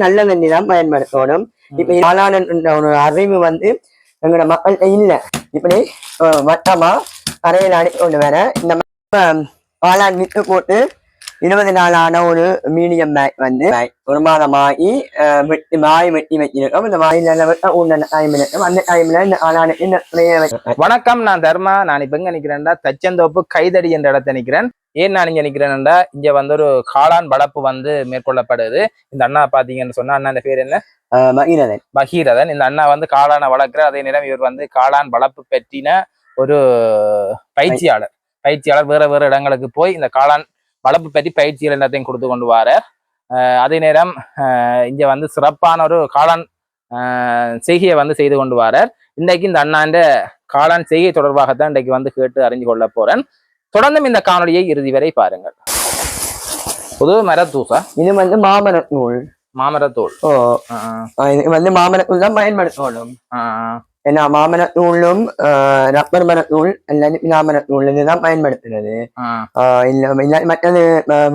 நல்ல தண்ணி தான் பயன்படுத்தணும். இப்ப காளான் ஒரு அறிவு எங்களோட மக்கள்கிட்ட இல்ல. இப்படி வட்டமா கரையில் அடிக்கொண்டு வர இந்த காளான் விட்டு போட்டு 20 நாளான ஒரு மீடியம் பேக் ஒரு மாதமாகி வெட்டி வச்சிருக்கோம். இந்த வாயில டைம் இருக்கும். அந்த டைம்ல இந்த காளானுக்கு வணக்கம், நான் தர்மா. நான் இப்ப எங்க நிக்கிறேன்டா தச்சந்தோப்பு கைதடி என்ற இடத்தை நிக்கிறேன். ஏன் நான் இங்க நிக்கிறேன்டா, இங்க ஒரு காளான் வளர்ப்பு மேற்கொள்ளப்படுது. இந்த அண்ணா பாத்தீங்கன்னு சொன்னா, அண்ணா பேர் என்ன? பகீரதன். இந்த அண்ணா காளானை வளர்க்குற அதே நேரம் இவர் காளான் வளர்ப்பு பற்றின ஒரு பயிற்சியாளர். வேற வேற இடங்களுக்கு போய் இந்த காளான் வளர்ப்பு பற்றி பயிற்சிகள் எல்லாத்தையும் கொடுத்து கொண்டு வரார். அதே நேரம் இங்க சிறப்பான ஒரு காளான் செய்கையை செய்து கொண்டு வரார். இன்றைக்கு இந்த அண்ணாண்ட காளான் செய்கை தொடர்பாகத்தான் இன்றைக்கு கேட்டு அறிஞ்சு கொள்ள போறேன். தொடர்ந்தும் இந்த காணொலியை இறுதி வரை பாருங்கள். புது மரத்தூசா? இது மாமரத்தூள். மாமரத்தூள். இது மாமரத்தூள் தான் பயன்படுத்தணும். ஏன்னா மாமரத்தூளும் ரப்பர் மரத்தூள் அல்லது பிலாமரத்தூள் இதுதான் பயன்படுத்துறது. மற்றது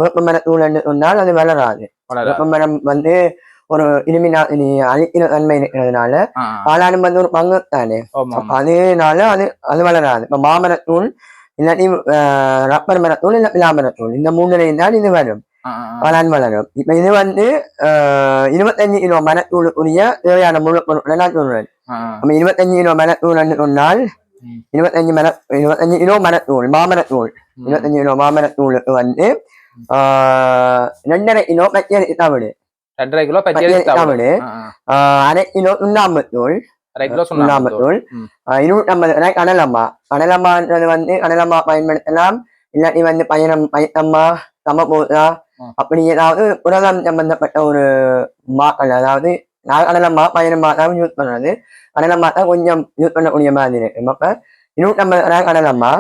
வேப்ப மரத்தூள் சொன்னால் அது வளராது. வேப்ப மரம் ஒரு அழிக்கிற தன்மை இருக்கிறதுனால காளானும் ஒரு பங்கு தானே, அதனால அது வளராது. இப்ப மாமரத்தூள் இல்லாட்டி ரப்பர் மரத்தூள் இல்ல பிலாமரத்தூள் இந்த மூணுலையும் தான் இது வரும், காளான் வளரும். இப்ப இது 25 கிலோ மரத்தூளுக்குரிய தேவையான முழு பொருட்களை நான் சொல்றேன். 25 கிலோ மரத்தூள் சொன்னால் 25 கிலோ மரத்தூள் மாமரத்தூள் 25 கிலோ மாமரத்தூளுக்கு 2.5 கிலோ பச்சரிசி தவிடு, 2.5 கிலோ பச்சரிசி தவிடு, 1/2 கிலோ சுண்ணாம்புத்தூள், 250 கடலம்மா. கடலம்மான்றது கடலம்மா பயன்படுத்தலாம். இல்லாட்டி பயத்தம்மா சமபோதா அப்படி ஏதாவது புரதம் சம்பந்தப்பட்ட ஒரு மாக்கள், அதாவது கடலம்மா பயணமா தான் யூஸ் பண்றது. கடலம்மா தான் கொஞ்சம் யூஸ் பண்ணக்கூடிய மாதிரி இருக்கு. அப்ப 250 கிராம் கடலம்மா,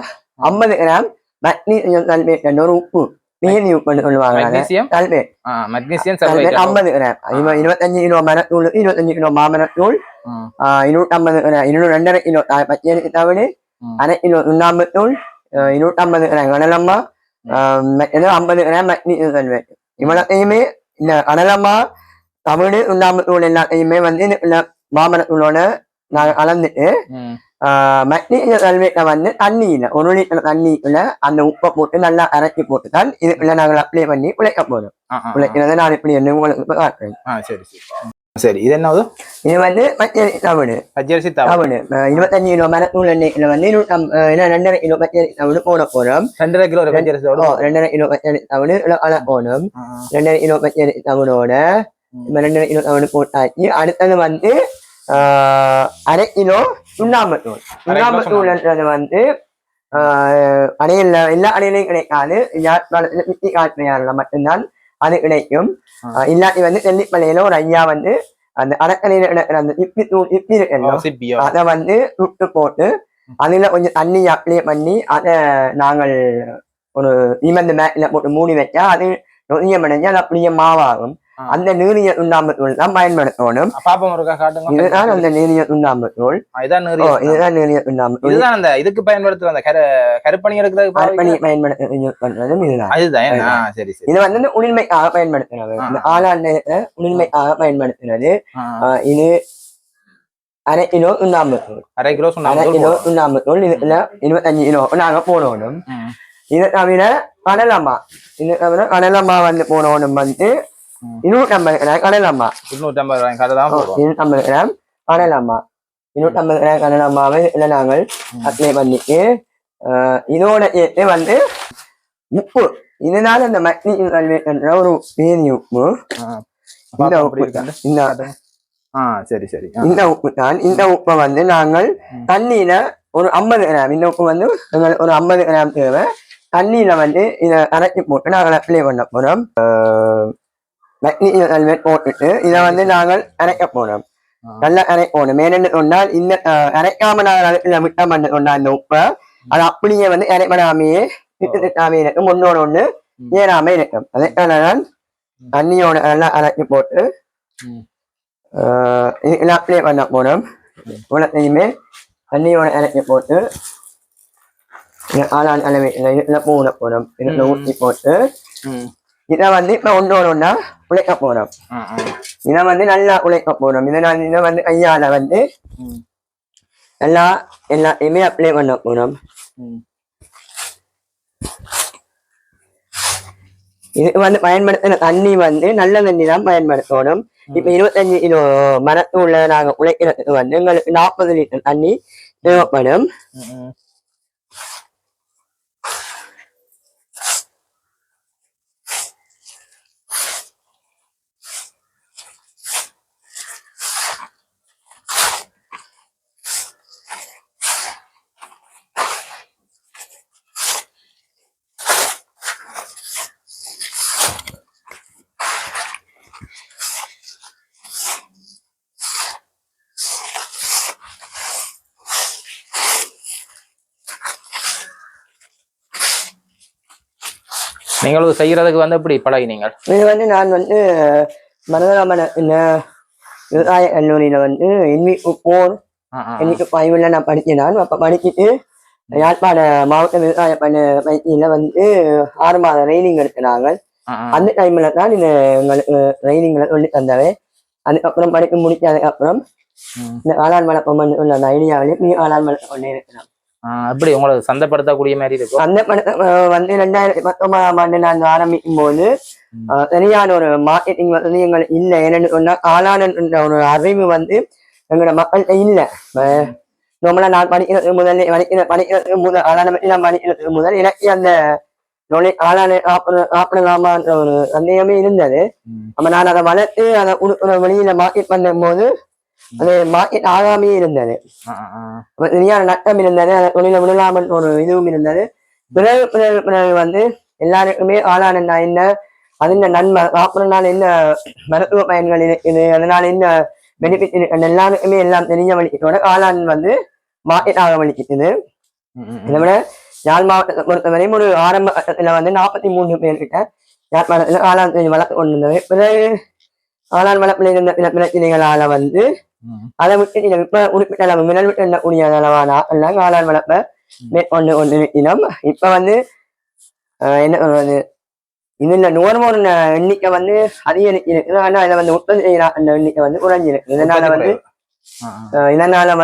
50 கிராம் மக்னீசியம் சல்பேட் என்ற ஒரு உப்பு மீன் யூஸ் பண்ணி சொல்லுவாங்க. 50 கிராம். 25 கிலோ மரத்தூள், 25 கிலோ மாமரத்தூள், 250 கிராம் 2.5 கிலோ பச்சரிசி தவிடு, 1/2 கிலோ சுண்ணாம்புத்தூள், 250 கிராம் கடலம்மா, 50 கிராம் மக்னீசியம் சல்பேட். இவ்வளத்தையுமே இந்த கடலம்மா தவிடு சுண்ணாம்புத்தூள் எல்லாத்தையுமே மாமரத்தூளோட நாங்கள் கலந்துட்டு மக்னீசியம் சல்பேட்டை தண்ணியில 1 லிட்டர் தண்ணிக்குள்ள அந்த உப்பை போட்டு நல்லா அரைச்சி போட்டுதான் இதுக்குள்ள நாங்கள் அப்ளை பண்ணி உழைக்க போறோம். உழைக்கிறத நான் இப்படி என்ன உங்களுக்கு காட்டுறேன். சரி, இது என்னது? இது பச்சரிசி தவிடு. 25 கிலோ மரத்தூள் எண்ணெய்ல 2.5 கிலோ பச்சரிசி தவிடு போட போறோம். 2.5 கிலோ பச்சரிசி தவிடு, 2.5 கிலோ பச்சரிசி தவிடு போடும். 2.5 கிலோ பச்சரிசி தவிடோட 2.5 கிலோ தவிடு போட்டாச்சு. அடுத்தது 1/2 கிலோ சுண்ணாம்புத்தூள். சுண்ணாம்புத்தூள்ன்றது அணையில எல்லா அணையிலையும் கிடைக்காது, காட்டுறையாறுல மட்டும்தான் அது கிடைக்கும். இல்லாட்டி தெல்லிப்பள்ளையில ஒரு ஐயா அந்த அடக்கலையில கிடக்கிற அந்த இப்பி அதை சுட்டு போட்டு அதுல கொஞ்சம் தண்ணி அப்ளை பண்ணி அதை நாங்கள் ஒரு நிமிர்ந்த மேட்ல போட்டு மூடி வச்சா அது நொதியம் அடைஞ்சு அது அப்படியே மாவாகும். அந்த நீரிய சுண்ணாம்புத்தூள் தான் பயன்படுத்தணும். இதுதான் அந்த நீரிய சுண்ணாம்புத்தூள். இதுதான் நீரிய சுண்ணாம்புத்தூள். இதுக்கு பயன்படுத்துற கருப்பணி பயன்படுத்துறதும் இதுதான். இது உளிமைக்காக பயன்படுத்துறது, இந்த ஆளாண்ட உளிமைக்காக பயன்படுத்துறது. இது 1/2 கிலோ சுண்ணாம்புத்தூள். 1/2 கிலோ சுண்ணாம்புத்தூள் இதுல 25 கிலோ நாங்க போடணும். இது தவிர கடலம்மா, இது தவிர கடலம்மா போடணும் 250 கிராம் கடலம்மா. 250 கிராம் கடலம்மா, 250 கிராம் கடலம்மாவை இல்லை நாங்கள் அப்ளை பண்ணிட்டு இதோட சேர்த்து உப்பு. இதனால இந்த மக்னீசியம் சல்பேட் என்ற ஒரு பேரிய உப்பு. இந்த உப்பு இந்த உப்பு தான். இந்த உப்பை நாங்கள் தண்ணியில ஒரு 50 கிராம், இந்த உப்பு ஒரு 50 கிராம் தேவை. தண்ணியில இதை அரைச்சி போட்டு நாங்கள் அப்ளை பண்ண போறோம். மக்னீசியம் சல்பேட் போட்டுட்டு இதை நாங்கள் அரைக்க போறோம். நல்லா அரைக்கணும். மேனு சொன்னால் இந்த அரைக்காம நாங்கள் விட்டம் சொன்னா இந்த உப்பை அது அப்படியே அரைப்படாமையே திட்டாமே இருக்கும், ஒன்னோட ஒண்ணு ஏறாம இருக்கும். அதற்கான நான் தண்ணியோட நல்லா அரைச்சி போட்டு அப்ளை பண்ண போறோம். உலகத்தையுமே தண்ணியோட அரைச்சி போட்டு ஆளான் அளவை இதுல போட போறோம். இதுல ஊற்றி போட்டு இதை வந்து இப்ப ஒண்ணா உழைக்க போறோம். இதை வந்து நல்லா உழைக்க போறோம். இதை வந்து கையால வந்து எல்லாத்தையுமே அப்ளை பண்ண போறோம். இதுக்கு வந்து பயன்படுத்தின தண்ணி வந்து நல்ல தண்ணி தான் பயன்படுத்தணும். இப்ப 25 கிலோ மரத்தூள்ல நாங்க உழைக்கிறதுக்கு வந்து எங்களுக்கு 40 லிட்டர் தண்ணி தேவைப்படும். நீங்களும் செய்யறதுக்கு வந்து எப்படி பழகினீங்க? இது வந்து நான் வந்து மனோரமன விவசாய கல்லூரியில வந்து எண்ணிக்கு 5ல நான் படிக்கிறேன். அப்ப படிச்சுட்டு யாழ்ப்பாண மாவட்ட விவசாய பயிற்சியில வந்து 6 மாத ட்ரைனிங் எடுக்கிறாங்க. அந்த டைம்ல தான் இது எங்களுக்கு ட்ரைனிங்ல சொல்லி தந்தவை. அதுக்கப்புறம் படிக்க முடிச்சதுக்கு அப்புறம் இந்த காளான் வளர்ப்பம் உள்ள ஐடியாவிலே நீ காளான் வளர்ப்பு கொண்டே இருக்கிறோம். எப்படி உங்களுக்கு சந்தைப்படுத்தக்கூடிய மாதிரி இருக்கும்? சந்தைப்படுத்த வந்து 2019ஆம் ஆண்டு நான் ஆரம்பிக்கும் போது சரியான ஒரு மார்க்கெட்டிங் வந்து எங்களுக்கு இல்லை. என்னன்னு சொன்னா காளான் என்ற ஒரு அறிவு வந்து எங்களோட மக்கள்கிட்ட இல்லை. நம்மள நான் படிக்கிறதுக்கு முதல் காளானை பற்றி நான் படிக்கிறதுக்கு முதல் எனக்கு அந்த காளானை சாப்பிடலாமான்ற ஒரு சந்தேகமே இருந்தது. அப்ப நான் அதை வளர்த்து அதை வெளியில மார்க்கெட் பண்ணும் போது அது மார்க்கெட் ஆகாமையே இருந்தது. சரியான நட்டம் இருந்தது. அதை தொழில விடலாமல் ஒரு இதுவும் இருந்தது. பிறகு வந்து எல்லாருக்குமே காளான் என்ன, அது நன்மை சாப்பிடறதுனால என்ன மருத்துவ பயன்கள் இருக்குது, அதனால என்ன பெனிஃபிட் இருக்கு, எல்லாருக்குமே எல்லாம் தெரிஞ்ச வலிக்கத்தோட காளான் வந்து மார்க்கெட் ஆக வலிக்குது. இதை விட யாழ் மாவட்டத்தை பொறுத்தவரையும் ஒரு ஆரம்ப கட்டத்துல வந்து 43 பேர்கிட்ட யாழ் மாவட்டத்துல காளான் வளர்த்து கொண்டு இருந்தது. பிறகு காளான் வளர்ப்புல இருந்த சில பிரச்சனைகளால வந்து அதை விட்டு இப்ப உறுப்பிட்ட அளவு மினல் விட்டு எண்ணக்கூடிய அளவான எல்லாம் காளான் வளர்ப்பை மேற்கொண்டு கொண்டு இருக்கிறோம். இப்ப வந்து என்ன சொல்றது, இதுல நுகர்வோர் எண்ணிக்கை வந்து அதிகரிச்சிருக்கு. ஆனா இதை வந்து உற்பத்தி செய்யற அந்த எண்ணிக்கை வந்து குறைஞ்சிருக்கு. இதனால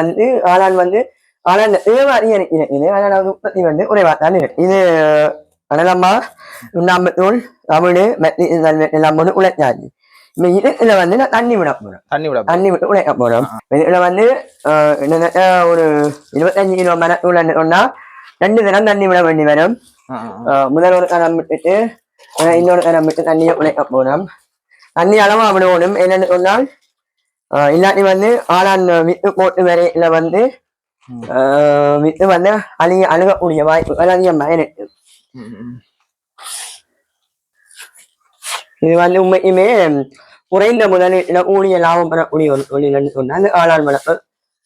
வந்து காளான் வந்து காளான் தேவை அதிகரிக்கிறது. அதனால உற்பத்தி வந்து குறைவாத்தான் இருக்கு. இது அனலம்மா உண்ணாம்பத்தூள் தமிழ் எல்லாம் ஒன்று உழைச்சாச்சு. இதுல வந்து நான் தண்ணி விட்டு உழைக்க போறோம். இதுல வந்து ஒரு 25 கிலோ மரத்தூள் சொன்னா 2 தினம் தண்ணி விட வேண்டி வரும். முதல் ஒரு கரம் விட்டுட்டு இன்னொரு கரம் விட்டு தண்ணியை உழைக்க போறோம். தண்ணி அளவா விடணும். என்னன்னு சொன்னால் இல்லாட்டி வந்து ஆளான் வித்து போட்டு வரையில வந்து வித்து வந்து அழுகக்கூடிய வாய்ப்புகள் அதிகமாக இருக்கு. இது வந்து உண்மைக்குமே குறைந்த முதலீட்டுல ஊழிய லாபம் பெறக்கூடிய ஒரு தொழில் சொன்னா அந்த காளான் வளர்ப்பு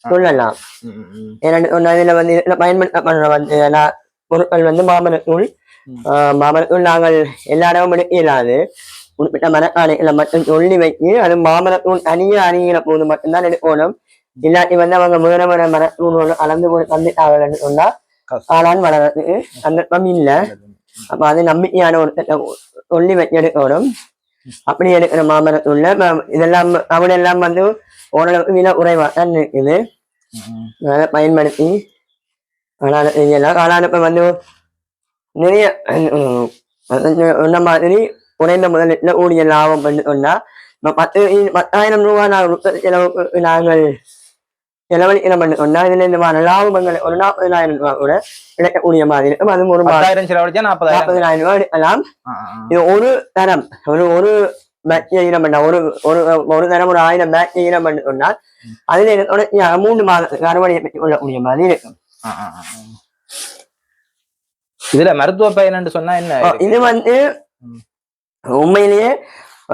சொல்லலாம். ஏன்னு சொன்னா இதுல வந்து பயன்படுத்தப்படுற வந்து பொருட்கள் வந்து மாமரத்தூள். மாமரத்தூள் நாங்கள் எல்லா இடமும் எடுக்க இயலாது. குறிப்பிட்ட மரக்காலைகளை மட்டும் சொல்லி வைத்து அது மாமரத்தூள் தனியா அறிகிற போது மட்டும்தான் எடுக்கணும். இல்லாட்டி வந்து அவங்க வேற மரத்தூளோடு கலந்து போய் தந்துட்டாங்கன்னு சொன்னா காளான் வளர்றதுக்கு சந்தர்ப்பம் இல்லை. அப்ப அது நம்பிக்கையான ஒரு சொல்லி வச்சு எடுக்கணும். அப்படி எடுக்கிற மாமரத்துள்ள இதெல்லாம் அவனெல்லாம் வந்து ஓரளவுக்கு விலை குறைவாக இருக்குது. அதை பயன்படுத்தி காளான் இப்ப வந்து நிறைய சொன்ன மாதிரி குறைந்த முதலீட்டுல ஊழிய லாபம் பண்ணி சொன்னா 10,000 ரூபாய் நாங்கள் உற்பத்தி செலவுக்கு நாங்கள் செலவழிக்கிற பண்ணி சொன்னா இதுல இந்த மாதிரி லாபங்கள் ஒரு 40,000 ரூபாய் கூட கிடைக்கக்கூடிய மாதிரி இருக்கும். அது ஒரு 40,000 ரூபாய் எடுக்கலாம். இது ஒரு தரம் ஒரு பேட்ச் ஈரம் பண்ணா ஒரு தரம் ஒரு 1000 பேட்ச் ஈரம் பண்ணி சொன்னால் அதுல 3 மாதத்துக்கு அறுவடையை பெற்றுக் கொள்ளக்கூடிய மாதிரி இருக்கும். இதுல மருத்துவ பயன் சொன்னா என்ன? இது வந்து உண்மையிலேயே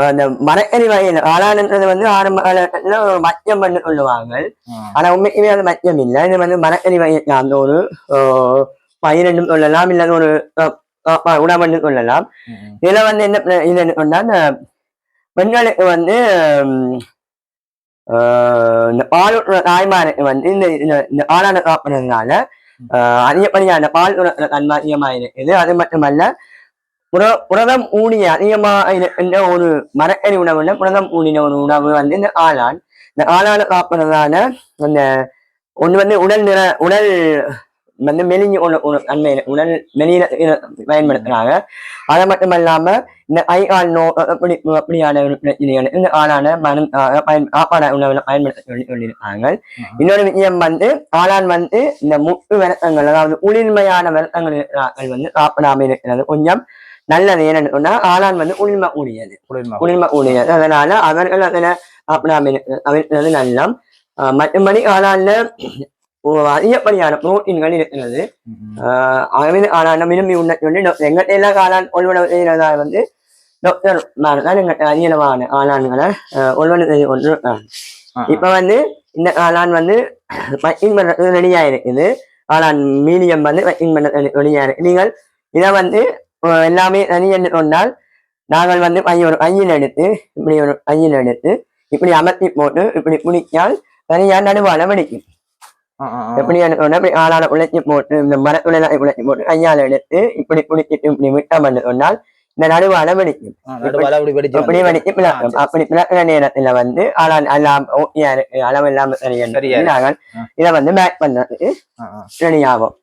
அந்த மரக்கறி வகையில காளான்ன்றது வந்து ஆரம்ப காலத்துல மச்சம் பண்ணி சொல்லுவாங்க. ஆனா உண்மைக்குமே அது மச்சம் இல்லை. இது வந்து மரக்கறி வகையில அந்த ஒரு பயிரெண்டும் சொல்லலாம், இல்லது ஒரு உணவென்று சொல்லலாம். இதுல வந்து என்ன இதுன்னு சொன்னா இந்த பெண்களுக்கு வந்து இந்த பாலுற தாய்மாருக்கு வந்து இந்த காளானை சாப்பிடுறதுனால அதிகப்படியான பால் தன்மை அதிகமாக இருக்குது. அது மட்டுமல்ல புரதம் ஊனிய அதிகமா இருக்கின்ற ஒரு மரக்கறி உணவுல புரதம் ஊனின ஒரு உணவு வந்து இந்த ஆளான். இந்த ஆளான சாப்பிட்றதால அந்த ஒண்ணு வந்து உடல் வந்து மெலிஞ்சு தன்மையில உடல் மெலியில பயன்படுத்துறாங்க. அது மட்டும் இல்லாம இந்த கால் நோ அப்படியான ஒரு பிரச்சனைகள் இந்த ஆளான சாப்பாடு உணவுல பயன்படுத்த சொல்லியிருக்காங்க. இன்னொரு விஷயம் வந்து ஆளான் வந்து இந்த முட்டு விரத்தங்கள் அதாவது உளிர்மையான விரத்தங்கள் வந்து சாப்பிடாம இருக்கிறது கொஞ்சம் நல்லது. ஏன்னு சொன்னா ஆளான் வந்து உளிர்மை கூடியது அதனால அவர்கள் அதுல சாப்பிடாம இருக்கிறது நல்லம். மற்றபடி ஆளான்ல அதிகப்படியான புரோட்டீன்கள் இருக்கிறது. ஆளான விரும்பி உண்ண சொல்லி எங்கிட்ட எல்லாம் காளான் ஒழுவனை செய்யறதா வந்து டாக்டர் தான் எங்கிட்ட அதிகமான ஆளான்களை ஒழுவனை செய்து கொண்டு இப்ப வந்து இந்த காளான் வந்து பக்கிங் பண்றது ரெடியா இருக்குது. காளான் மீடியம் வந்து பக்கிங் பண்றது ரெடியா இருக்கு. நீங்கள் இதை வந்து எல்லாமே தனி என்று சொன்னால் நாங்கள் வந்து ஒரு கையில் எடுத்து இப்படி அமர்த்தி போட்டு இப்படி பிடிக்கால் தனியா நடுவான வெடிக்கும். எப்படி ஆளான உழைச்சி போட்டு இந்த மரத்துளை உழைச்சி போட்டு கையால் எடுத்து இப்படி பிடிச்சிட்டு இப்படி விட்டம் என்று சொன்னால் இந்த நடுவான வெடிக்கும். இப்படி வெடிச்சு பிளக்கும். அப்படி பிளக்கிற நேரத்துல வந்து ஆளான் எல்லாம் ஓகேயா இருக்கு அளவு இல்லாம நாங்கள் இதை வந்து பேக் பண்றதுக்கு ரெடி ஆகும்.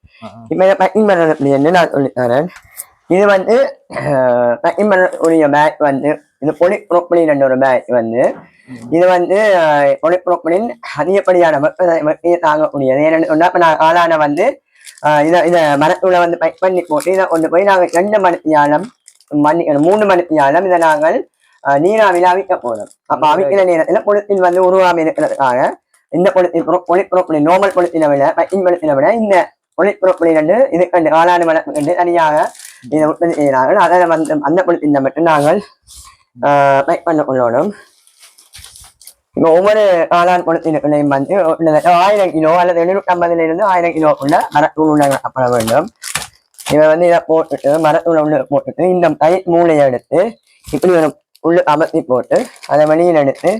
இப்ப இதை பேக்கிங் பண்றது அப்படின்னு நான் சொல்லித்தரேன். இது வந்து பேக்கிங் பண்ணக்கூடிய பேக் வந்து இது பொலிப்ரோப்பிலின் ஒரு பேக் வந்து இது வந்து பொலிப்ரோப்பிலின் அதிகப்படியான வெப்பத்தை தாங்கக்கூடியது. ஏன்னு சொன்னா இப்ப நான் ஆளான வந்து இதை மரத்துல வந்து பேக் பண்ணி போட்டு இதை கொண்டு போய் நாங்கள் 2 மணித்தியாலம் 3 மணித்தியாலம் இதை நாங்கள் நீராவில அவிக்க போறோம். அப்ப அவிக்கிற நேரத்துல பொலித்தீன் வந்து உருவாம இருக்கிறதுக்காக இந்த பொலிப்ரோப்பிலின் நார்மல் பொலித்தீனை விட பேக்கிங் பொலித்தீனை விட இந்த பொலிப்ரோப்பிலின் இது கண்டு ஆளான வளர்ப்பு கண்டு தனியாக இதை உற்பத்தி செய்கிறார்கள். அதை வந்து அந்த பொலித்தீனை மட்டும் நாங்கள் பேக் பண்ண கொள்ளணும். இப்போ ஒவ்வொரு ஆளான் பொலித்தீனுக்குள்ளையும் வந்து 1000 கிலோ அல்லது 750 1000 கிலோக்குள்ள மரத்தூள் உள்ள வேண்டும். இதை வந்து இதை போட்டுட்டு மரத்தூள் உள்ள போட்டுட்டு இந்த மூளையை எடுத்து இப்படி ஒரு உள்ள அமர்த்தி போட்டு அதை வெளியில் எடுத்து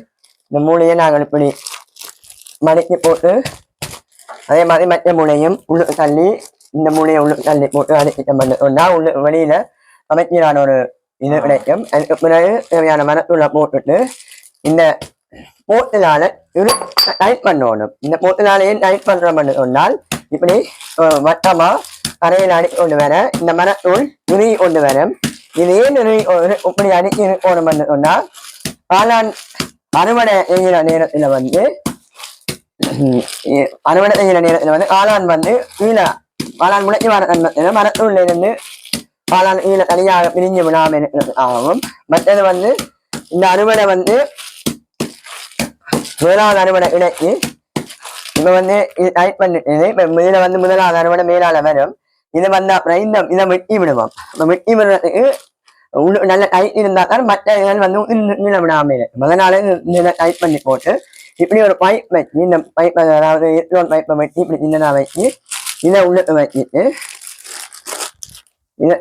இந்த மூளையை நாங்கள் இப்படி மடக்கி போட்டு அதே மாதிரி மற்ற மூளையும் உள்ளுக்கு தள்ளி இந்த மூளையை உள்ளுக்கு தள்ளி போட்டு அடைச்சிட்டம் பண்ணா உள்ள வெளியில அமைச்சரான ஒரு இது கிடைக்கும். அதுக்கு பிறகு தேவையான மரத்தூளை போட்டுட்டு இந்த போட்டிலால டைட் பண்ணணும். இந்த போட்டிலாலையே டைட் பண்றோம்னு சொன்னால் இப்படி வட்டமா கரையில் அடிச்சு கொண்டு வர இந்த மரத்தூள் நுருகி கொண்டு வரும். இதையே நுருகி இப்படி அடிச்சு இருக்கணும்னு சொன்னா காளான் அறுவடை செய்கிற நேரத்துல வந்து காளான் வந்து கீழே காளான் முளைச்சி வர மரத்தூள்ல இருந்து காளான் கீழே தனியாக பிரிஞ்சு விடாம இருக்கிறது ஆகும். மற்றது வந்து இந்த அறுவடை வந்து முதலாவது அறுவடை இடைக்கு இப்ப வந்து இது டைட் பண்ணிட்டு இப்ப இதுல வந்து முதலாவது அறுவடை மேலால வரும். இது வந்து அப்புறம் இதை வெட்டி விடுவோம். வெட்டி விடுறதுக்கு நல்ல டைட் இருந்தா தான் மற்ற இதழ் வந்து நீள விடாம இருக்கும். அதனால இதை டைட் பண்ணி போட்டு இப்படி ஒரு பைப் வச்சு இந்த பைப் அதாவது பைப்பை வச்சு இப்படி சின்னதா வச்சு இதை உள்ளுக்கு வச்சுட்டு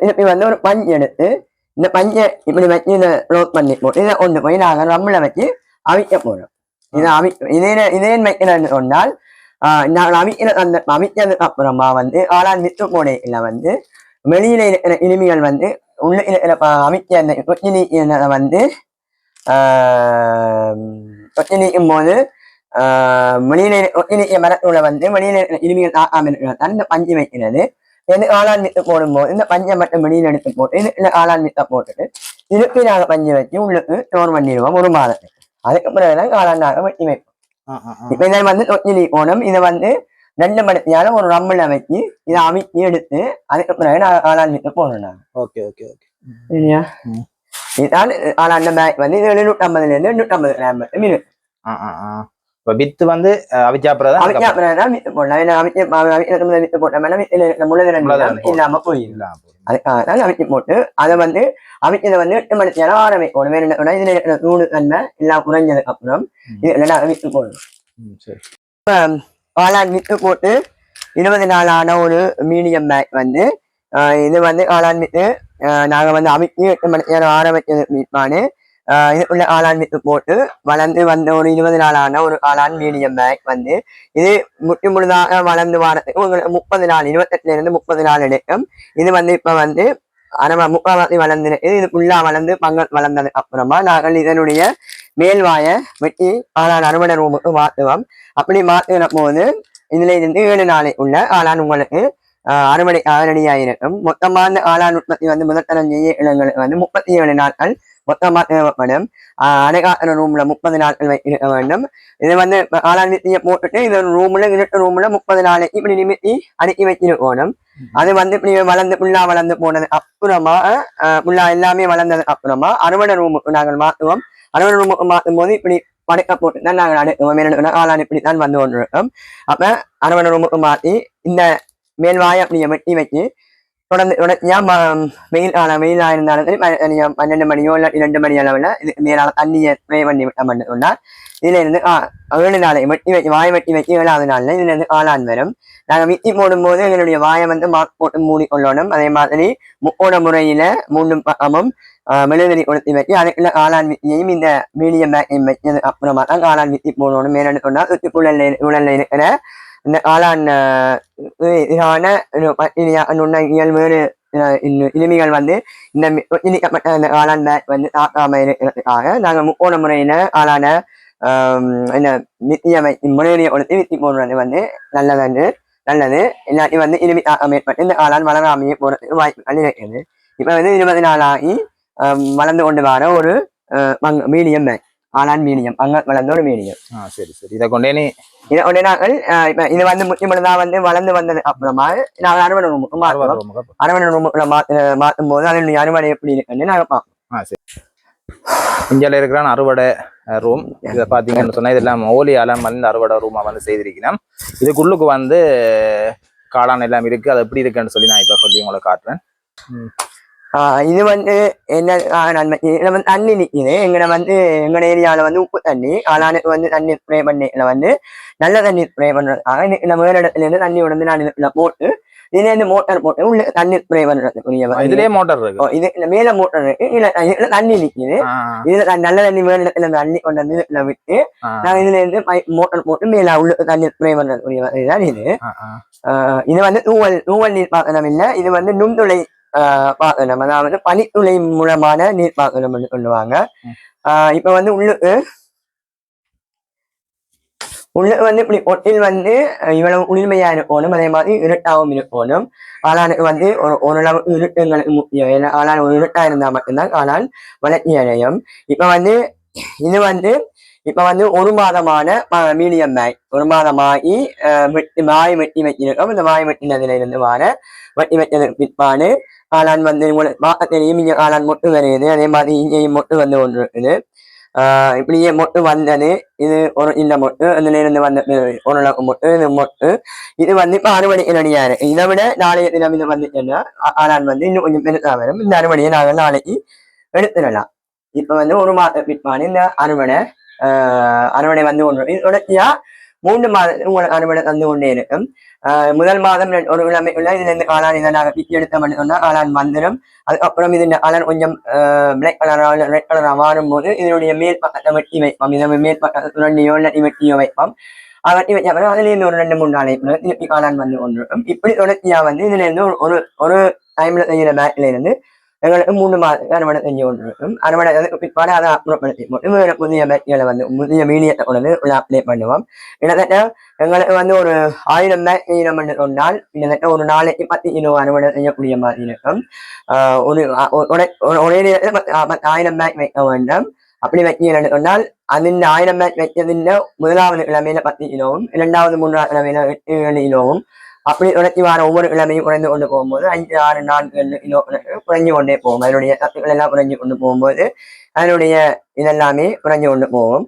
இப்படி வந்து ஒரு பஞ்சு எடுத்து இந்த பஞ்சை இப்படி வச்சு இதை க்ளோஸ் பண்ணி போட்டு இதை கொண்டு போய் நாங்கள் ரம்மில் வச்சு அவிக்க போறோம். இதே வைக்கிறேன்னு சொன்னால் நாங்கள் அவிச்சதுக்கு அப்புறமா வந்து ஆளான் வித்து போடையில வந்து வெளியில இருக்கிற இனிமைகள் வந்து உள்ள இருக்கிற அவிச்ச அந்த கொச்சி நீக்கிறத வந்து கொச்சி நீக்கும் போது வெளியில கொச்சி நீக்கிய மரத்தூளை வந்து வெளியில இருக்கிற இனிமைகள் தாக்காம இருக்கிறதான் இந்த பஞ்சு வைக்கிறது. இது ஆளான் வித்து போடும்போது இந்த பஞ்சை மட்டும் வெளியில எடுத்து போட்டு இது ஆளான் வித்த போட்டுட்டு திருப்பி நாங்கள் பஞ்சு வச்சு உள்ளுக்கு ஸ்டோர் பண்ணிடுவோம் 1 மாதத்துக்கு. அதுக்கு பிறகுதான் காளானாக வெட்டி வைப்போம். இப்ப இதை வந்து தொட்டிலி போனோம். இதை வந்து 2 மணித்தியால ஒரு ரம்மில் வச்சு இதை அவிச்சு எடுத்து அதுக்கு பிறகு நான் காளான் வித்து போனோம். நாங்கள் ஓகே ஓகே ஓகே சரியா? இதுதான் காளான் பேக் வந்து இது 750 850 கிராம் மட்டும் இருக்கு. இப்ப வித்து வந்து அவிச்சாப்புறதான் வித்து போடலாம். வித்து போட்டோம்னா முழுதிரம் இல்லாம போயிடலாம். அதுக்காக அவிச்சு போட்டு அதை வந்து அவிச்சதை வந்து 8 மணித்தியால ஆற வைக்கணும். வேற இதுல இருக்கிற சூடு தன்மை எல்லாம் குறைஞ்சதுக்கு அப்புறம் இது வித்து போடணும். காளான் வித்து போட்டு 20 நாளான ஒரு மீடியம் பேக் வந்து இது வந்து காளான் வித்து நாங்க வந்து அவிச்சு 8 மணித்தியால ஆற வச்சது மீட்பானு இதுக்குள்ள காளான் வித்து போட்டு வளர்ந்து வந்த ஒரு 20 நாளான ஒரு காளான் மீடியம் பேக் வந்து இது முழுதாக வளர்ந்து வாரத்துக்கு உங்களுக்கு 30 நாள் 28 இருந்து 30 நாள் எடுக்கும். இது வந்து இப்ப வந்து முக்கால்வாசி வளர்ந்து இது ஃபுல்லா வளர்ந்து பங்கல் வளர்ந்ததுக்கு அப்புறமா நாங்கள் இதனுடைய மேல்வாயை வெட்டி ஆளான் அறுவடை ரூமுக்கு மாற்றுவோம். அப்படி மாற்றுகிற போது இதுல இருந்து 7 நாளை உள்ள ஆளான் உங்களுக்கு அறுவடை ரெடியாயிருக்கும். மொத்தமான ஆளான் உற்பத்தி வந்து முதற்தரம் செய்ய இடங்களுக்கு வந்து 37 நாட்கள் மொத்தமா தேவைப்படும். அடைகாக்கிற ரூம்ல 30 நாட்கள் வைக்க வேண்டும். இது வந்து ஆளான் வித்தியை போட்டுட்டு இது ரூம்ல இருட்டு ரூம்ல 30 நாளைக்கு இப்படி நிமித்தி அடுக்கி வச்சிருக்கணும். அது வந்து இப்படி வளர்ந்து புல்லா வளர்ந்து போனது அப்புறமா புல்லா எல்லாமே வளர்ந்தது அப்புறமா அறுவடை ரூமுக்கு நாங்கள் மாற்றுவோம். அறுவடை ரூமுக்கு மாற்றும் போது இப்படி படுக்க போட்டு தான் நாங்கள் அடுக்குவோம். ஆளான் இப்படித்தான் வந்து கொண்டிருக்கோம். அப்ப அறுவடை ரூமுக்கு மாற்றி இந்த மேல்வாயை அப்படியே வெட்டி வச்சு தொடர்ந்து வெயிலா இருந்தாலும் சரி 12 மணியோ இல்லை 2 மணி அளவில் இதுக்கு மேலான தண்ணியை ஸ்ப்ரே பண்ணி விட்டோம்னா இதுல இருந்து 7 நாளை வெட்டி வச்சு வாயை வெட்டி வச்சு 7வது நாள்ல இதுல இருந்து ஆளான் வரும். நாங்கள் வித்தி போடும்போது எங்களுடைய வாயை வந்து மாஸ்க் போட்டு மூடிக்கொள்ளணும். அதே மாதிரி முக்கோண முறையில 3 பக்கமும் மெழுகுதிரி கொளுத்தி வச்சு அதுக்குள்ள ஆளான் வித்தியையும் இந்த மீடியம் பேக்கையும் வச்சது அப்புறமா தான் ஆளான் வித்தி போடணும். மேலே சொன்னா உடல்ல இருக்கிற இந்த ஆளான் இதான நுண்ணியல் வேறு இனிமைகள் வந்து இந்த இந்த ஆளான் பேக் வந்து தாக்காம இருக்கிறதுக்காக நாங்கள் முக்கோண முறையில ஆளான என்ன நித்திய முறையிலேயே கொடுத்து வித்தி போடுறது வந்து நல்லது. இல்லாட்டி வந்து இனிமை தாக்கம் ஏற்பட்டு இந்த ஆளான் வளராமையே போறதுக்கு வாய்ப்புகள் இருக்கிறது. இப்ப வந்து 20 நாளாகி வளர்ந்து கொண்டு வர ஒரு மீடியம் பேக் ஆளான் மீடியம் அங்க வளர்ந்த ஒரு மீடியம். சரி இதை கொண்டே நாங்கள் இப்ப இது வந்து முக்கியமானதா வந்து வளர்ந்து வந்தது அப்புறமா நாங்கள் அறுவடை ரூமுக்கு மாற்றும் போது அதனுடைய அறுவடை எப்படி இருக்குன்னு நாங்கள் பார்ப்போம். சரி இந்தியாவில் இருக்கிறான் அறுவடை ரூம். இதை பார்த்தீங்கன்னு சொன்னா இதெல்லாம் ஓலியால மலிந்த அறுவடை ரூமா வந்து செய்திருக்கிறேன். இதுக்குள்ளுக்கு வந்து காளான் எல்லாம் இருக்கு. அது எப்படி இருக்குன்னு சொல்லி நான் இப்ப சொல்லி உங்களை காட்டுறேன். இது வந்து என்ன நன்மை வந்து தண்ணி நிற்குது. எங்கட ஏரியாவில வந்து உப்பு தண்ணி ஆளானுக்கு வந்து தண்ணி ஸ்ப்ரே பண்ணல வந்து நல்ல தண்ணி ஸ்ப்ரே பண்றதுக்காக இந்த வேறு இடத்துல இருந்து தண்ணி உடந்து நான் இதுல போட்டு இதுல இருந்து மோட்டார் போட்டு உள்ள தண்ணி ஸ்ப்ரே பண்றதுக்குரிய இதுலயே மோட்டார் இருக்கு. இது இந்த மேல மோட்டார் இருக்கு. இதுல தண்ணி நிற்குது. இதுல நல்ல தண்ணி வேறு இடத்துல தண்ணி கொண்டு வந்து இதுல விட்டு நாங்க இதுல இருந்து மோட்டார் போட்டு மேல உள்ள தண்ணி ஸ்ப்ரே பண்றதுக்குரிய இதுதான் இது. இது வந்து தூவல் நீர் பாசனம் இல்லை. இது வந்து நுண்துளை பாசனம், அதாவது பனித்துளை மூலமான நீர் பாசனம் சொல்லுவாங்க. இப்ப வந்து உள்ளுக்கு வந்து இப்படி ஒட்டில் வந்து இவ்வளவு குளிர்மையா இருக்கணும். அதே மாதிரி இருட்டாகவும் இருக்கணும். ஆளானுக்கு வந்து ஓரளவு இருட்டுங்களுக்கு முக்கியம். ஏன்னா ஆளான் ஒரு இருட்டா இருந்தா மட்டும்தான் ஆளான் வளர்ச்சி அடையும். இப்ப வந்து இது வந்து ஒரு மாதமான மீடியம் பேக் 1 மாதமாகி வாய் வெட்டி வச்சிருக்கோம். இந்த வாய் வெட்டினதுல இருந்து வெட்டி வச்சதுக்கு பிற்பாடு ஆளான் வந்து உங்களுக்கு பார்க்க தெரியும். இங்க ஆளான் மொட்டு வருது. அதே மாதிரி இங்கேயும் மொட்டு வந்து ஒன்று இருக்குது. இப்படியே மொட்டு வந்தது. இது ஒரு இந்த மொட்டு அதுல இருந்து வந்த ஓரளவு மொட்டு இது மொட்டு. இது வந்து இப்ப அறுவடைக்கு ரெடியா இருக்கு. இதை விட நாளைய தினம் இது வந்துச்சுன்னா ஆளான் வந்து இன்னும் கொஞ்சம் பெருசா வரும். இந்த அறுவடையை நாங்கள் நாளைக்கு எடுத்துடலாம். இப்ப வந்து 1 மாத பிற்பாடு இந்த அறுவடை வந்து ஒன்று தொடர்ச்சியா 3 மாதம் உங்களுக்கு அறுவடை தந்து கொண்டே இருக்கும். முதல் மாதம் ஒரு கிழமைக்குள்ள இதுல இருந்து ஆளான் இதை நாங்கள் பிச்சு எடுத்தோம்னு சொன்னா ஆளான் வந்துடும். அதுக்கப்புறம் இது ஆளான் கொஞ்சம் பிளாக் கலரா ரெட் கலரா மாறும் போது இதனுடைய மேல் பக்கத்தை வெட்டி வைப்போம். இதை மேல் பக்கத்தை சுரண்டியோ இல்லாட்டி வெட்டியோ வைப்போம். வெட்டி வச்ச அப்புறம் அதுல இருந்து ஒரு 2-3 நாளைக்கு திருப்பி ஆளான் வந்து கொண்டிருக்கும். இப்படி தொடர்ச்சியா வந்து இதுல இருந்து ஒரு டைம்ல செய்யற பேக்ல இருந்து எங்களுக்கு 3 மாதத்துக்கு அறுவடை செஞ்சு கொண்டிருக்கும். அறுவடை பிற்பாடு அதை அப்புறப்படுத்தி போட்டு வேறு புதிய பேக்குகளை வந்து புதிய மீடியத்தை கொண்டு உள்ள அப்ளை பண்ணுவோம். கிட்டத்தட்ட எங்களுக்கு வந்து ஒரு 1000 பேக் செய்யணும் என்று சொன்னால் கிட்டத்தட்ட ஒரு நாளைக்கு 10 கிலோ அறுவடை செய்யக்கூடிய மாதிரி இருக்கும். ஒரே நேரத்தில் 10,000 பேக் வைக்க வேண்டும். அப்படி வைக்கணும்னு சொன்னால் அதில் 1000 பேக் வைக்கிறதுல முதலாவது கிழமையில 10 கிலோவும் 2வது 3வது கிழமையில 8-7 கிலோவும் அப்படி தொடர்ச்சி வார ஒவ்வொரு கிழமையும் குறைந்து கொண்டு போகும்போது 5-6-4 கிலோ குறைஞ்சு கொண்டே போகும். அதனுடைய சத்துக்கள் எல்லாம் குறைஞ்சு கொண்டு போகும்போது அதனுடைய இதெல்லாமே குறைஞ்சு கொண்டு போகும்.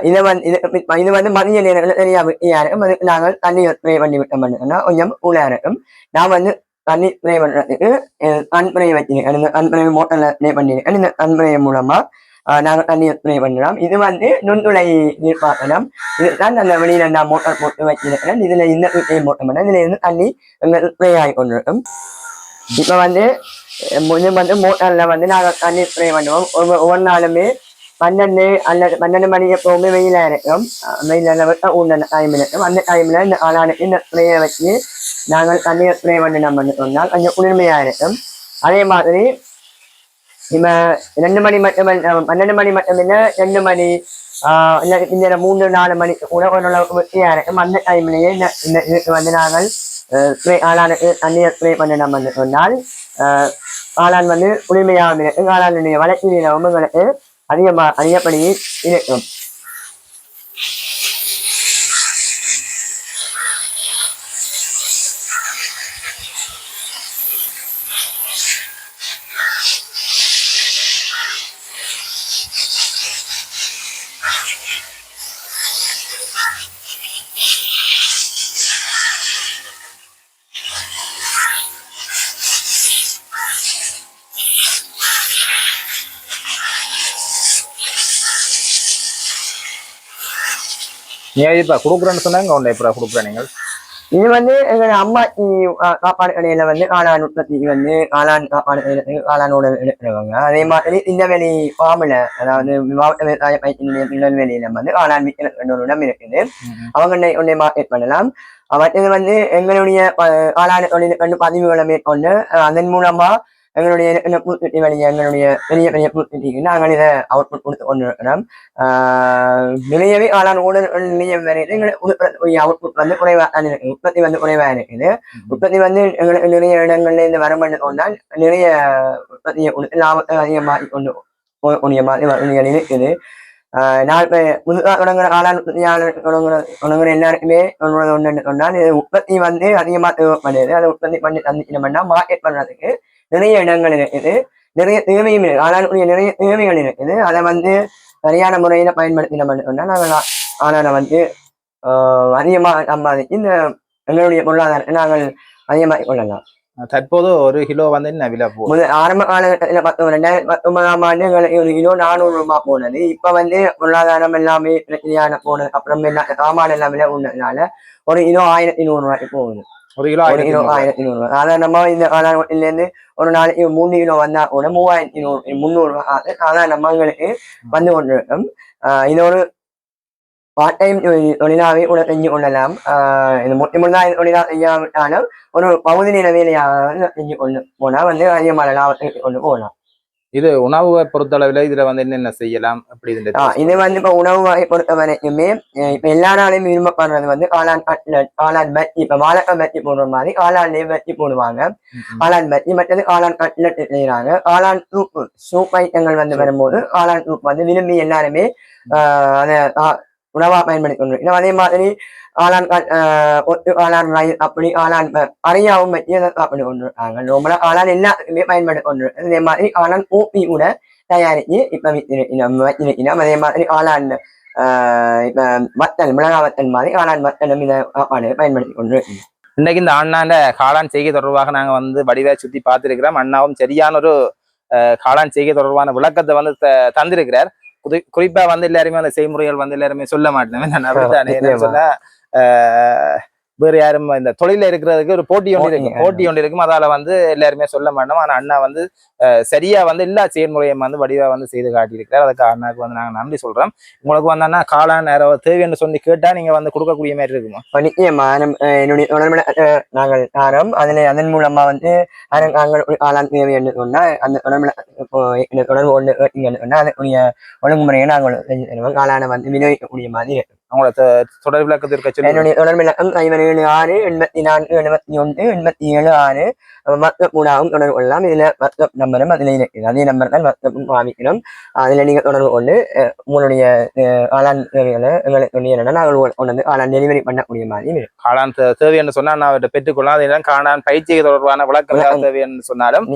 இது வந்து மதிய நேரங்கள் சரியா வெட்டியா இருக்கும். அதுக்கு நாங்கள் தண்ணி ஸ்ப்ரே பண்ணி விட்டோம்னா கொஞ்சம் கூலா இருக்கும். நான் வந்து தண்ணி ஸ்ப்ரே பண்றதுக்கு கண்பிரையை வச்சிருக்கேன். கண்பிரையை மோட்டர்ல ஸ்ப்ரே பண்ணிருக்கேன். இந்த கண்பிரையை மூலமா நாங்கள் தண்ணியை ஸ்ப்ரே பண்ணலாம். இது வந்து நுண்துளை நீர்ப்பாசனம். இதுதான் அந்த வெளியில நான் மோட்டார் போட்டு வச்சிருக்கிறேன். இதுல இந்த போட்டோம்னா இதுல இருந்து தண்ணி ஸ்ப்ரே ஆகி கொண்டிருக்கும். இப்ப வந்து மோட்டார்ல வந்து நாங்கள் தண்ணி ஸ்ப்ரே பண்ணுவோம். ஒவ்வொரு நாளுமே 12 மணி எப்பவுமே வெயிலா இருக்கும். வெயில விட்ட ஊண்ட டைம் இருக்கும். அந்த டைம்ல இந்த ஸ்ப்ரேயை வச்சு நாங்கள் தண்ணியை ஸ்ப்ரே பண்ணினோம்னு சொன்னால் கொஞ்சம் குளிர்மையா இருக்கும். அதே மாதிரி இப்ப 2 மணி மட்டும் 12 மணி மட்டும் இல்ல 2 மணி இந்த 3-4 மணி வெற்றியா இருக்கும். அந்த டைம்லயே இந்த இதுக்கு வந்து நாங்கள் ஆளானுக்கு தண்ணீர் ஸ்ப்ரே பண்ணணும் என்று சொன்னால் காளான் வந்து உரிமையாகவும் இருக்கும். காளானுடைய வளர்ச்சி நிலவும் எங்களுக்கு அதிகப்படி இருக்கும். நீங்க இப்ப கொடுக்குறேன்னு சொன்னாங்க உண்டை இப்ப கொடுக்குறேன் நீங்கள் இது வந்து எங்க அம்மா சாப்பாடு கடையில வந்து காளான் உற்பத்தி வந்து காளான் சாப்பாடு காளானோட எடுக்கிறவங்க. அதே மாதிரி இந்த வெளி ஃபார்ம்ல அதாவது மாவட்ட விவசாய பயிற்சி திருநெல்வேலியில வந்து காளான் விற்கிற இடம் இருக்குது. அவங்க ஒன்றை மார்க்கெட் பண்ணலாம். மற்றது வந்து எங்களுடைய காளான் தொழில் வந்து பதிவுகளை மேற்கொண்டு அதன் மூலமா எங்களுடைய பூர்த்தி வழியை எங்களுடைய பெரிய பெரிய பூர்த்திக்கு நாங்கள் இதை அவுட்புட் கொடுத்து கொண்டு இருக்கிறோம். நிறையவே காளான் ஊழல் நிலையம் வரையில அவுட்புட் வந்து குறைவாக இருக்குது. உற்பத்தி வந்து குறைவாக இருக்குது. உற்பத்தி வந்து எங்களுக்கு நிறைய இடங்கள்ல இருந்து வருமானம் கொண்டால் நிறைய உற்பத்தியை கொடுத்து லாபத்தை அதிகமாகி கொண்டு போகக்கூடிய மாதிரி இருக்குது. நான் புதுசாக தொடங்குற காளான் உற்பத்தியாளர் தொடங்குற எல்லாருக்குமே ஒன்று சொன்னால் இது உற்பத்தி வந்து அதிகமாக தேவைப்படுது. அதை உற்பத்தி பண்ணி தந்துட்டோம்னா மார்க்கெட் பண்றதுக்கு நிறைய இடங்கள் இருக்குது. நிறைய தேவையும் இருக்கு. காளானுடைய நிறைய தேவைகள் இருக்குது. அதை வந்து சரியான முறையில பயன்படுத்தினோம்னு சொன்னால் நாங்கள் காளானை வந்து அதிகமாக சம்பாதிச்சு இந்த எங்களுடைய பொருளாதாரத்தை நாங்கள் அதிகமாக கொள்ளலாம். தற்போது ஒரு கிலோ வந்து என்ன விலை போகுது? ஆரம்ப காலகட்டத்தில் 2019ஆம் ஆண்டு எங்களுக்கு ஒரு கிலோ 400 ரூபாய் போனது. இப்ப வந்து பொருளாதாரம் எல்லாமே பிரச்சனையான போனது அப்புறம் சாமான எல்லாம் விலை உண்டதுனால ஒரு கிலோ 1100 ரூபாய்க்கு போகுது. ஒரு கிலோ 1100 ரூபாய். சாதாரணமா இந்த காலகட்டத்தில இருந்து ஒரு நாளைக்கு 3 கிலோ வந்தா கூட 3300 ரூபாய் சாதாரணமா எங்களுக்கு வந்து கொண்டிருக்கும். இது ஒரு பார்ட் டைம் தொழிலாவே கூட செஞ்சு கொள்ளலாம். இது முழுதாக தொழிலா செய்யாவிட்டாலும் ஒரு பகுதி நேர வேலையாக செஞ்சு கொண்டு போனா வந்து அதிகமான லாபத்தை கொண்டு போகலாம். இது உணவை பொறுத்தளவுல இதுல வந்து என்னென்ன செய்யலாம் அப்படி? இது வந்து இப்ப உணவு வகை பொறுத்த வரைக்குமே இப்ப எல்லா நாளையும் விரும்பப்படுறது வந்து காளான் கட்லட், காளான் பஜ்ஜி. இப்ப வாழைக்காய் பஜ்ஜி போடுற மாதிரி காளான்லயே பஜ்ஜி போடுவாங்க. காளான் பஜ்ஜி மற்றது காளான் கட்லட் செய்யறாங்க. காளான் சூப் ஐட்டங்கள் வந்து வரும்போது காளான் சூப் வந்து விரும்பி எல்லாருமே அதை உணவா பயன்படுத்தி கொண்டு. அதே மாதிரி காளான் காளான் ரயில் அப்படி காளான் அறையாவும் வச்சு அதை சாப்பிட்டு கொண்டிருக்காங்க. நம்மள காளான் எல்லாத்துக்குமே பயன்படுத்தி கொண்டு. அதே மாதிரி காளான் ஊப்பி கூட தயாரிச்சு இப்ப வச்சிருக்கோம். அதே மாதிரி காளான் இப்ப வத்தல் மிளகா வத்தல் மாதிரி காளான் வத்தலும் இதை பயன்படுத்தி கொண்டு. இன்னைக்கு இந்த அண்ணாண்ட காளான் செய்கை தொடர்பாக நாங்க வந்து வடிவா சுத்தி பார்த்திருக்கிறோம். அண்ணாவும் சரியான ஒரு காளான் செய்கை தொடர்பான விளக்கத்தை வந்து தந்திருக்கிறார். குறிப்பா வந்து எல்லாருமே அந்த செய்முறைகள் வந்து எல்லாருமே சொல்ல மாட்டேன். நான் அப்படித்தான் சொன்ன வேறு யாரும் இந்த தொழில இருக்கிறதுக்கு ஒரு போட்டி ஒன்று இருக்கும். அதால வந்து எல்லாருமே சொல்ல மாட்டோம். ஆனா அண்ணா வந்து சரியா வந்து எல்லா செயல்முறையும் வந்து வடிவா வந்து செய்து காட்டியிருக்கிறார். அதுக்கு அண்ணாவுக்கு வந்து நாங்க நன்றி சொல்றோம். உங்களுக்கு வந்து அண்ணா காளான் தேவைன்னு சொல்லி கேட்டா நீங்க வந்து கொடுக்கக்கூடிய மாதிரி இருக்குமா? நிச்சயமா என்னுடைய நாங்கள் தாரோம். அதன் மூலமா வந்து நாங்கள் காளான் தேவை என்று சொன்னா அந்த தொடர்பு ஒன்று சொன்னா அதற்குரிய ஒழுங்குமுறையை நாங்கள் காளானை வந்து விநியோகிக்கக்கூடிய மாதிரி இருக்கும். அவங்களோட தொடர் விளக்கத்திற்கு என்னுடைய தொடர் விளக்கம் 576-84-81-87-6 வாட்ஸ்அப் மூலமாகவும் தொடர்பு கொள்ளலாம். இதுல வாட்ஸ்அப் நம்பரும் அதுல இருக்குது. அதே நம்பர் தான் வாட்ஸ்அப்பும் காமிக்கணும். அதுல நீங்க தொடர்பு கொண்டு உங்களுடைய காளான் தேவைகளை எங்களுக்கு நாங்கள் கொண்டு காளான் டெலிவரி பண்ணக்கூடிய மாதிரி. காளான் தேவை என்று சொன்னா நான் அவர்கிட்ட பெற்றுக்கொள்ளலாம். அதே காளான் பயிற்சி தொடர்பான விளக்கம் தேவை என்று சொன்னாலும்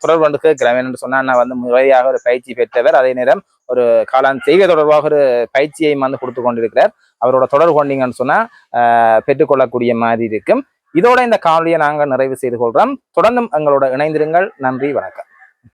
தொடர்பு கொண்டு கேட்கிறேன். என்று சொன்னா நான் வந்து முறையாக ஒரு பயிற்சி பெற்றவர். அதே நேரம் ஒரு காளான் செய்கை தொடர்பாக ஒரு பயிற்சியை வந்து கொடுத்து கொண்டிருக்கிறார். அவரோட தொடர்பு கொண்டீங்கன்னு சொன்னா பெற்றுக்கொள்ளக்கூடிய மாதிரி இருக்கும். இதோட இந்த காணொலியை நாங்கள் நிறைவு செய்து கொள்றோம். தொடர்ந்தும் எங்களோட இணைந்திருங்கள். நன்றி, வணக்கம்.